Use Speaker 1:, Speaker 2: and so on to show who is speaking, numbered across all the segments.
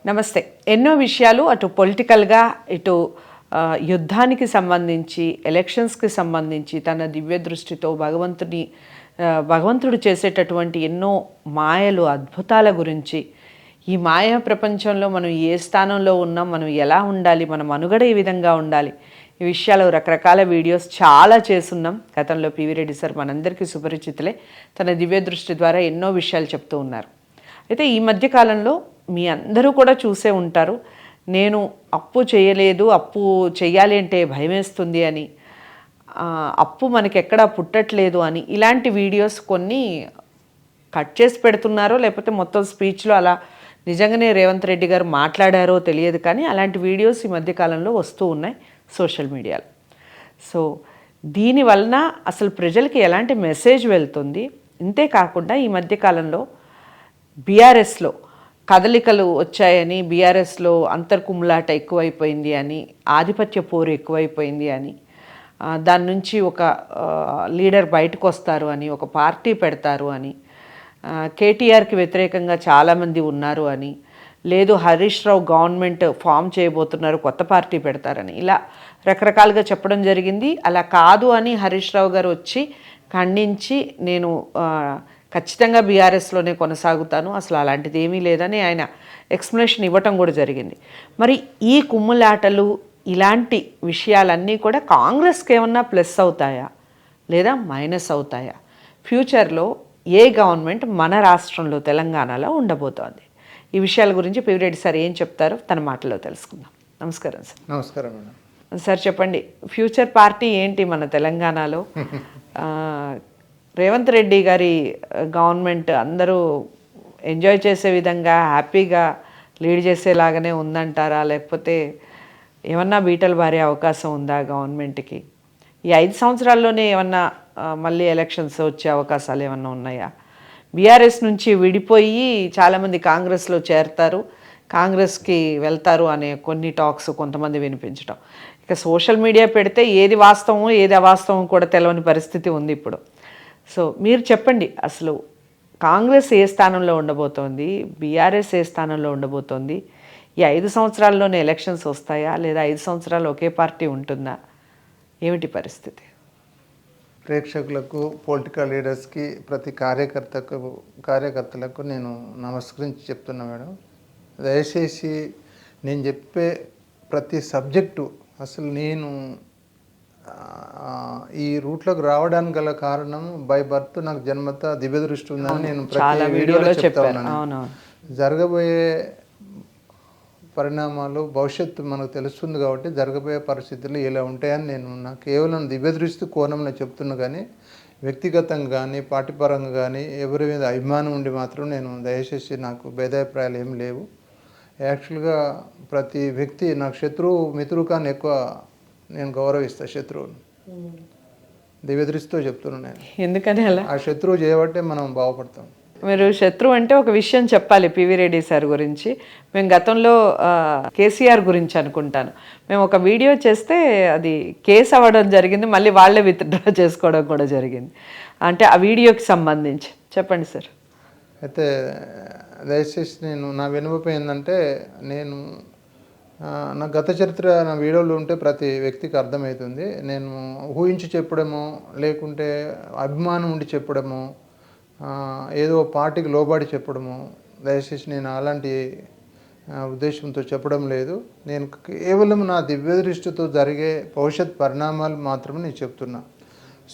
Speaker 1: నమస్తే. ఎన్నో విషయాలు అటు పొలిటికల్గా ఇటు యుద్ధానికి సంబంధించి ఎలక్షన్స్కి సంబంధించి తన దివ్య దృష్టితో భగవంతుడు చేసేటటువంటి ఎన్నో మాయలు అద్భుతాల గురించి, ఈ మాయా ప్రపంచంలో మనం ఏ స్థానంలో ఉన్నాం, మనం ఎలా ఉండాలి, మన మనుగడ ఏ విధంగా ఉండాలి, ఈ విషయాలు రకరకాల వీడియోస్ చాలా చేసున్నాం. గతంలో పివి రెడ్డి సార్ మనందరికీ సుపరిచితులే. తన దివ్య దృష్టి ద్వారా ఎన్నో విషయాలు చెప్తూ ఉన్నారు. అయితే ఈ మధ్యకాలంలో మీ అందరూ కూడా చూసే ఉంటారు, నేను అప్పు చేయలేదు, అప్పు చెయ్యాలి అంటే భయమేస్తుంది అని, అప్పు మనకి ఎక్కడా పుట్టట్లేదు అని, ఇలాంటి వీడియోస్ కొన్ని కట్ చేసి పెడుతున్నారో లేకపోతే మొత్తం స్పీచ్లో అలా నిజంగానే రేవంత్ రెడ్డి గారు మాట్లాడారో తెలియదు, కానీ అలాంటి వీడియోస్ ఈ మధ్యకాలంలో వస్తూ ఉన్నాయి సోషల్ మీడియాలో. సో దీనివలన అసలు ప్రజలకి ఎలాంటి మెసేజ్ వెళ్తుంది, ఇంతే కాకుండా ఈ మధ్యకాలంలో బీఆర్ఎస్లో కదలికలు వచ్చాయని, బీఆర్ఎస్లో అంతర్కుమ్ములాట ఎక్కువైపోయింది అని, ఆధిపత్య పోరు ఎక్కువైపోయింది అని, దాని నుంచి ఒక లీడర్ బయటకు వస్తారు అని, ఒక పార్టీ పెడతారు అని, కేటీఆర్కి వ్యతిరేకంగా చాలామంది ఉన్నారు అని, లేదు హరీష్ రావు గవర్నమెంట్ ఫామ్ చేయబోతున్నారు, కొత్త పార్టీ పెడతారని, ఇలా రకరకాలుగా చెప్పడం జరిగింది. అలా కాదు అని హరీష్ రావు గారు వచ్చి ఖండించి, నేను ఖచ్చితంగా బీఆర్ఎస్లోనే కొనసాగుతాను, అసలు అలాంటిది ఏమీ లేదని ఆయన ఎక్స్ప్లెనేషన్ ఇవ్వటం కూడా జరిగింది. మరి ఈ కుమ్ములాటలు ఇలాంటి విషయాలన్నీ కూడా కాంగ్రెస్కి ఏమన్నా ప్లస్ అవుతాయా లేదా మైనస్ అవుతాయా? ఫ్యూచర్లో ఏ గవర్నమెంట్ మన రాష్ట్రంలో తెలంగాణలో ఉండబోతోంది? ఈ విషయాల గురించి పివి రెడ్డి సార్ ఏం చెప్తారో తన మాటల్లో తెలుసుకుందాం. నమస్కారం సార్.
Speaker 2: నమస్కారం మేడం.
Speaker 1: సార్ చెప్పండి, ఫ్యూచర్ పార్టీ ఏంటి మన తెలంగాణలో? రేవంత్ రెడ్డి గారి గవర్నమెంట్ అందరూ ఎంజాయ్ చేసే విధంగా హ్యాపీగా లీడ్ చేసేలాగానే ఉందంటారా, లేకపోతే ఏమన్నా బీటలు బారే అవకాశం ఉందా గవర్నమెంట్కి? ఈ 5 సంవత్సరాల్లోనే ఏమన్నా మళ్ళీ ఎలక్షన్స్ వచ్చే అవకాశాలు ఏమన్నా ఉన్నాయా? బీఆర్ఎస్ నుంచి విడిపోయి చాలామంది కాంగ్రెస్లో చేరతారు, కాంగ్రెస్కి వెళ్తారు అనే కొన్ని టాక్స్ కొంతమంది వినిపించడం. ఇక సోషల్ మీడియా పెడితే ఏది వాస్తవం ఏది అవాస్తవం కూడా తెలియని పరిస్థితి ఉంది ఇప్పుడు. సో మీరు చెప్పండి, అసలు కాంగ్రెస్ ఏ స్థానంలో ఉండబోతోంది, బీఆర్ఎస్ ఏ స్థానంలో ఉండబోతోంది? ఈ 5 సంవత్సరాల్లోనే ఎలక్షన్స్ వస్తాయా లేదా 5 సంవత్సరాలు ఒకే పార్టీ ఉంటుందా? ఏమిటి పరిస్థితి?
Speaker 2: ప్రేక్షకులకు, పొలిటికల్ లీడర్స్కి, ప్రతి కార్యకర్తలకు నేను నమస్కరించి చెప్తున్నా మేడం. దయచేసి నేను చెప్పే ప్రతి సబ్జెక్టు, అసలు నేను ఈ రూట్లోకి రావడానికి గల కారణం బై బర్త్ నాకు జన్మత దివ్య దృష్టి ఉందని నేను ప్రతి వీడియోలో చెప్తా ఉన్నాను. జరగబోయే పరిణామాలు భవిష్యత్తు మనకు తెలుస్తుంది కాబట్టి జరగబోయే పరిస్థితులు ఇలా ఉంటాయని నేను కేవలం దివ్య దృష్టి కోణంలో చెప్తున్నా, కానీ వ్యక్తిగతంగా కానీ పార్టీపరంగా కానీ ఎవరి మీద అభిమానం ఉండి మాత్రం నేను దయచేసి నాకు భేదాభిప్రాయాలు ఏమి లేవు. యాక్చువల్గా ప్రతి వ్యక్తి నాకు శత్రువు మిత్రువు కానీ ఎక్కువ నేను గౌరవిస్తాను శత్రువుని. దివ్య దృష్టితో చెప్తున్నాను నేను.
Speaker 1: ఎందుకని అలా?
Speaker 2: ఆ శత్రువు చేయబట్టే మనం బాగుపడతాం.
Speaker 1: మీరు శత్రువు అంటే ఒక విషయం చెప్పాలి పివి రెడ్డి సార్ గురించి. మేము గతంలో కేసీఆర్ గురించి అనుకుంటాను, మేము ఒక వీడియో చేస్తే అది కేసు అవ్వడం జరిగింది, మళ్ళీ వాళ్ళే విత్డ్రా చేసుకోవడం కూడా జరిగింది. అంటే ఆ వీడియోకి సంబంధించి చెప్పండి సార్.
Speaker 2: అయితే దయచేసి నేను నా వినపం ఏంటంటే, నేను నా గత చరిత్ర నా వీడియోలు ఉంటే ప్రతి వ్యక్తికి అర్థమవుతుంది. నేను ఊహించి చెప్పడమో లేకుంటే అభిమానం ఉండి చెప్పడమో ఏదో పార్టీకి లోబడి చెప్పడము, దయచేసి నేను అలాంటి ఉద్దేశంతో చెప్పడం లేదు. నేను కేవలం నా దివ్య దృష్టితో జరిగే భవిష్యత్ పరిణామాలు మాత్రమే నేను చెప్తున్నా.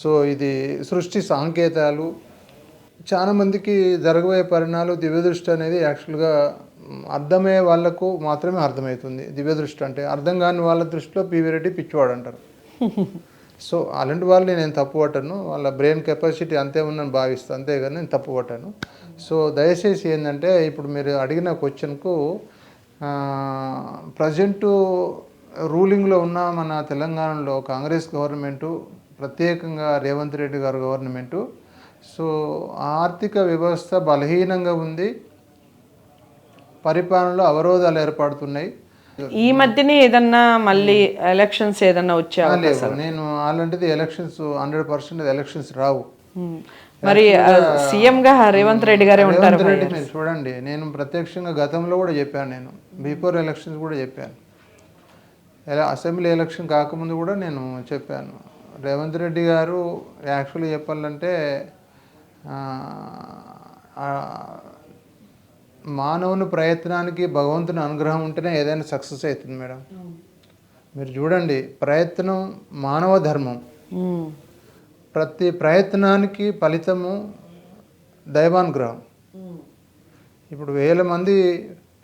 Speaker 2: సో ఇది సృష్టి సాంకేతాలు, చాలామందికి జరగబోయే పరిణామాలు దివ్య దృష్టి అనేది యాక్చువల్గా అర్థమయ్యే వాళ్ళకు మాత్రమే అర్థమవుతుంది. దివ్య దృష్టి అంటే అర్థం కాని వాళ్ళ దృష్టిలో పివి రెడ్డి పిచ్చివాడు అంటారు. సో అలాంటి వాళ్ళని నేను తప్పు పట్టను, వాళ్ళ బ్రెయిన్ కెపాసిటీ అంతే ఉందని భావిస్తాను, అంతేగాని నేను తప్పు పట్టాను. సో దయచేసి ఏంటంటే, ఇప్పుడు మీరు అడిగిన క్వశ్చన్కు ప్రజెంటు రూలింగ్లో ఉన్న మన తెలంగాణలో కాంగ్రెస్ గవర్నమెంటు, ప్రత్యేకంగా రేవంత్ రెడ్డి గారు గవర్నమెంటు, సో ఆర్థిక వ్యవస్థ బలహీనంగా ఉంది, పరిపాలనలో అవరోధాలు ఏర్పడుతున్నాయి.
Speaker 1: ఈ మధ్యనే ఏదన్నా మళ్ళీ ఎలక్షన్స్ ఏదన్నా వచ్చే అవకాశాలు?
Speaker 2: నేను అలాంటిది ఎలక్షన్స్ 100% ఎలక్షన్స్ రావు.
Speaker 1: మరి సీఎం గా రేవంత్ రెడ్డి గారే ఉంటారు.
Speaker 2: రేవంత్ రెడ్డి మీరు చూడండి, నేను ప్రత్యక్షంగా గతంలో కూడా చెప్పాను, నేను బిఫోర్ ఎలక్షన్స్ కూడా చెప్పాను, అసెంబ్లీ ఎలక్షన్ కాకముందు కూడా నేను చెప్పాను. రేవంత్ రెడ్డి గారు యాక్చువల్లీ చెప్పాలంటే మానవుని ప్రయత్నానికి భగవంతుని అనుగ్రహం ఉంటేనే ఏదైనా సక్సెస్ అవుతుంది మేడం. మీరు చూడండి, ప్రయత్నం మానవ ధర్మం. ప్రతి ప్రయత్నానికి ఫలితము దైవానుగ్రహం. ఇప్పుడు 1000 మంది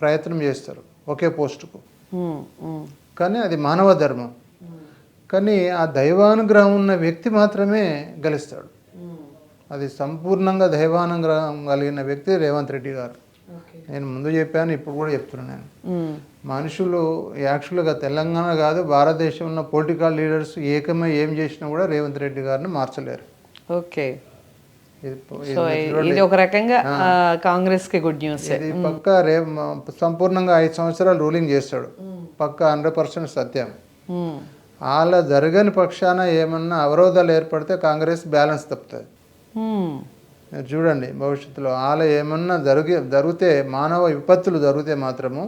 Speaker 2: ప్రయత్నం చేస్తారు ఒకే పోస్టుకు, కానీ అది మానవ ధర్మం. కానీ ఆ దైవానుగ్రహం ఉన్న వ్యక్తి మాత్రమే గెలుస్తాడు. అది సంపూర్ణంగా దైవానుగ్రహం కలిగిన వ్యక్తి రేవంత్ రెడ్డి గారు. నేను ముందు చెప్పాను, ఇప్పుడు కూడా చెప్తున్నాను. మనుషులు యాక్చువల్గా తెలంగాణ కాదు, భారతదేశంలో ఉన్న పొలిటికల్ లీడర్స్ ఏకమై ఏం చేసినా కూడా రేవంత్ రెడ్డి గారిని మార్చలేరు.
Speaker 1: ఓకే, ఇది ఒక రకంగా కాంగ్రెస్ కి గుడ్ న్యూస్.
Speaker 2: ఇది పక్కా సంపూర్ణంగా 5 సంవత్సరాలు రూలింగ్ చేస్తాడు, పక్కా 100% సత్యం. అలా జరగని పక్షాన ఏమన్నా అవరోధాలు ఏర్పడితే కాంగ్రెస్ బ్యాలెన్స్ తప్పుతుంది. మీరు చూడండి, భవిష్యత్తులో అలా ఏమన్నా జరిగితే మానవ విపత్తులు జరిగితే మాత్రము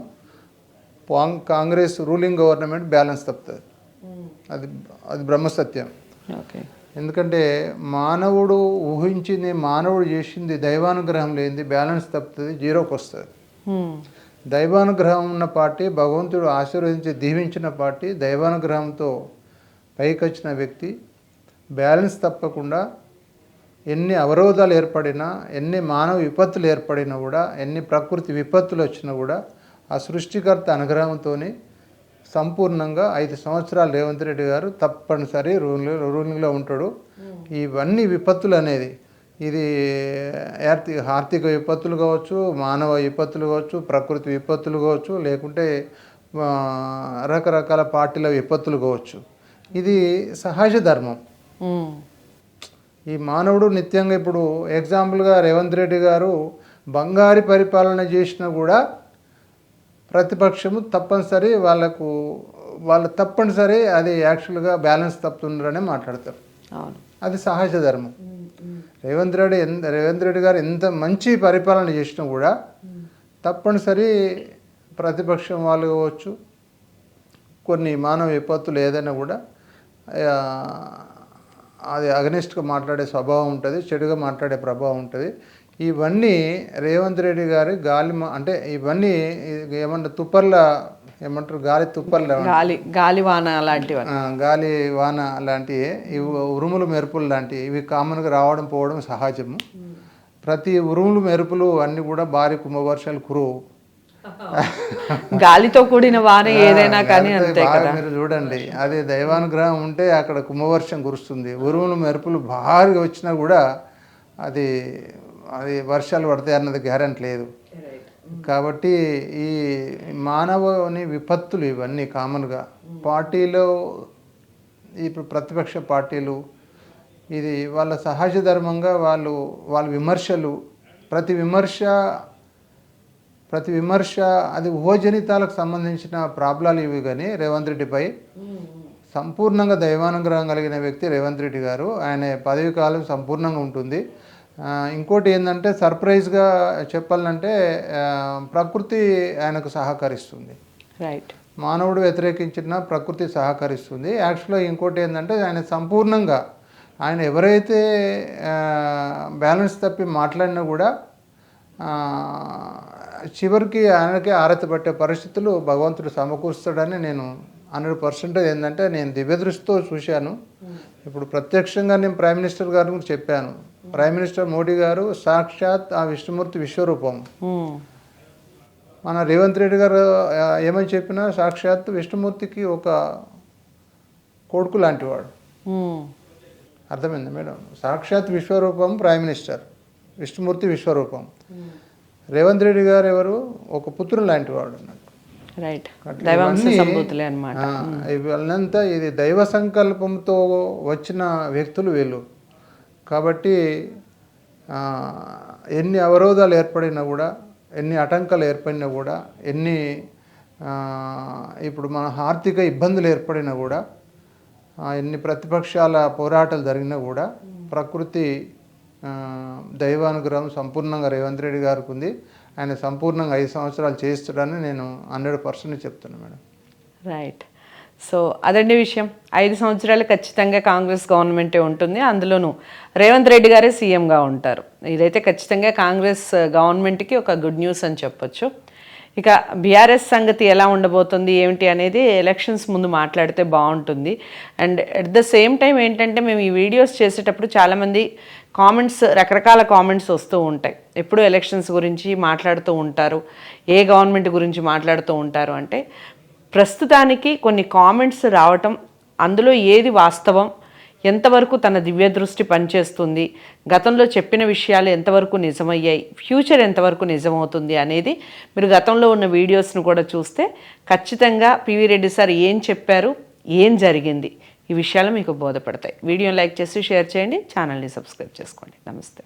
Speaker 2: కాంగ్రెస్ రూలింగ్ గవర్నమెంట్ బ్యాలెన్స్ తప్పుతుంది. అది బ్రహ్మసత్యం. ఎందుకంటే మానవుడు ఊహించింది, మానవుడు చేసింది దైవానుగ్రహం లేనిది బ్యాలెన్స్ తప్పుతుంది, జీరోకి వస్తుంది. దైవానుగ్రహం ఉన్న పార్టీ, భగవంతుడు ఆశీర్వదించి దీవించిన పార్టీ, దైవానుగ్రహంతో పైకి వచ్చిన వ్యక్తి బ్యాలెన్స్ తప్పకుండా ఎన్ని అవరోధాలు ఏర్పడినా, ఎన్ని మానవ విపత్తులు ఏర్పడినా కూడా, ఎన్ని ప్రకృతి విపత్తులు వచ్చినా కూడా ఆ సృష్టికర్త అనుగ్రహంతో సంపూర్ణంగా 5 సంవత్సరాలు రేవంత్ రెడ్డి గారు తప్పనిసరి రూలింగ్లో ఉంటాడు. ఇవన్నీ విపత్తులు అనేది ఇది ఆర్థిక విపత్తులు కావచ్చు, మానవ విపత్తులు కావచ్చు, ప్రకృతి విపత్తులు కావచ్చు, లేకుంటే రకరకాల పార్టీల విపత్తులు కావచ్చు. ఇది సహజ ధర్మం. ఈ మానవుడు నిత్యంగా, ఇప్పుడు ఎగ్జాంపుల్గా రేవంత్ రెడ్డి గారు బంగారు పరిపాలన చేసినా కూడా ప్రతిపక్షము తప్పనిసరి వాళ్ళు తప్పనిసరి అది యాక్చువల్గా బ్యాలెన్స్ తప్పుతున్నారనే మాట్లాడతారు. అది సహజ ధర్మం. రేవంత్ రెడ్డి గారు ఎంత మంచి పరిపాలన చేసినా కూడా తప్పనిసరి ప్రతిపక్షం వాళ్ళు కావచ్చు, కొన్ని మానవ విపత్తులు ఏదైనా కూడా అది అగనిస్ట్గా మాట్లాడే స్వభావం ఉంటుంది, చెడుగా మాట్లాడే ప్రభావం ఉంటుంది. ఇవన్నీ రేవంత్ రెడ్డి గారి అంటే ఇవన్నీ ఏమంటారు, ఏమంటారు గాలి తుప్పర్ల,
Speaker 1: గాలి వాన లాంటివి,
Speaker 2: గాలి వాన లాంటివి, ఇవి ఉరుములు మెరుపులు లాంటివి, ఇవి కామన్గా రావడం పోవడం సహజము. ప్రతి ఉరుములు మెరుపులు అన్నీ కూడా భారీ కుంభవర్షాలు కురువు.
Speaker 1: గాలితో కూడిన వాన ఏదైనా కానీ అంతే కదా.
Speaker 2: మీరు చూడండి, అది దైవానుగ్రహం ఉంటే అక్కడ కుంభవర్షం కురుస్తుంది. ఉరుములు మెరుపులు భారీగా వచ్చినా కూడా అది వర్షాలు పడతాయి అన్నది గ్యారెంటీ లేదు. కాబట్టి ఈ మానవుని విపత్తులు ఇవన్నీ కామన్గా పార్టీలో, ఇప్పుడు ప్రతిపక్ష పార్టీలు ఇది వాళ్ళ సహజ ధర్మంగా వాళ్ళ విమర్శలు, ప్రతి విమర్శ అది ఊహజనితాలకు సంబంధించిన ప్రాబ్లాలు ఇవి. కానీ రేవంత్ రెడ్డిపై సంపూర్ణంగా దైవానుగ్రహం కలిగిన వ్యక్తి రేవంత్ రెడ్డి గారు. ఆయన పదవి కాలం సంపూర్ణంగా ఉంటుంది. ఇంకోటి ఏంటంటే, సర్ప్రైజ్గా చెప్పాలంటే ప్రకృతి ఆయనకు సహకరిస్తుంది.
Speaker 1: రైట్,
Speaker 2: మానవుడు వ్యతిరేకించిన ప్రకృతి సహకరిస్తుంది. యాక్చువల్గా ఇంకోటి ఏంటంటే, ఆయన సంపూర్ణంగా ఆయన ఎవరైతే బ్యాలెన్స్ తప్పి మాట్లాడినా కూడా చివరికి ఆయనకే ఆరతి పట్టే పరిస్థితులు భగవంతుడు సమకూరుస్తాడని నేను 100% ఏంటంటే నేను దివ్యదృష్టితో చూశాను. ఇప్పుడు ప్రత్యక్షంగా నేను ప్రైమ్ మినిస్టర్ గారు కూడా చెప్పాను. ప్రైమ్ మినిస్టర్ మోడీ గారు సాక్షాత్ ఆ విష్ణుమూర్తి విశ్వరూపం. మన రేవంత్ రెడ్డి గారు ఏమని చెప్పినా సాక్షాత్ విష్ణుమూర్తికి ఒక కొడుకు లాంటివాడు. అర్థమైంది మేడం? సాక్షాత్ విశ్వరూపం ప్రైమ్ మినిస్టర్, విష్ణుమూర్తి విశ్వరూపం. రేవంత్ రెడ్డి గారు ఎవరు? ఒక పుత్రుడు లాంటి వాడు అన్నట్టు. ఇవన్నంతా ఇది దైవ సంకల్పంతో వచ్చిన వ్యక్తులు వీళ్ళు. కాబట్టి ఎన్ని అవరోధాలు ఏర్పడినా కూడా, ఎన్ని ఆటంకాలు ఏర్పడినా కూడా, ఇప్పుడు మన ఆర్థిక ఇబ్బందులు ఏర్పడినా కూడా, ఎన్ని ప్రతిపక్షాల పోరాటాలు జరిగినా కూడా ప్రకృతి దైవానుగ్రహం సంపూర్ణంగా రేవంత్ రెడ్డి గారికి ఉంది. ఆయన సంపూర్ణంగా 5 సంవత్సరాలు చేస్తాడని నేను 100% చెప్తున్నాను మేడం.
Speaker 1: రైట్. సో అదండి విషయం. 5 సంవత్సరాలు ఖచ్చితంగా కాంగ్రెస్ గవర్నమెంటే ఉంటుంది, అందులోనూ రేవంత్ రెడ్డి గారే సీఎంగా ఉంటారు. ఇదైతే ఖచ్చితంగా కాంగ్రెస్ గవర్నమెంట్కి ఒక గుడ్ న్యూస్ అని చెప్పొచ్చు. ఇక బీఆర్ఎస్ సంగతి ఎలా ఉండబోతుంది ఏమిటి అనేది ఎలక్షన్స్ ముందు మాట్లాడితే బాగుంటుంది. And at the same time ఏంటంటే మేము ఈ వీడియోస్ చేసేటప్పుడు చాలామంది కామెంట్స్, రకరకాల కామెంట్స్ వస్తూ ఉంటాయి. ఎప్పుడు ఎలక్షన్స్ గురించి మాట్లాడుతూ ఉంటారు, ఏ గవర్నమెంట్ గురించి మాట్లాడుతూ ఉంటారు అంటే, ప్రస్తుతానికి కొన్ని కామెంట్స్ రావటం, అందులో ఏది వాస్తవం, ఎంతవరకు తన దివ్య దృష్టి పనిచేస్తుంది, గతంలో చెప్పిన విషయాలు ఎంతవరకు నిజమయ్యాయి, ఫ్యూచర్ ఎంతవరకు నిజమవుతుంది అనేది మీరు గతంలో ఉన్న వీడియోస్ను కూడా చూస్తే ఖచ్చితంగా పివి రెడ్డి సార్ ఏం చెప్పారు, ఏం జరిగింది, ఈ విషయాలు మీకు బోధపడతాయి. వీడియోని లైక్ చేసి షేర్ చేయండి, ఛానల్ని సబ్స్క్రైబ్ చేసుకోండి. నమస్తే.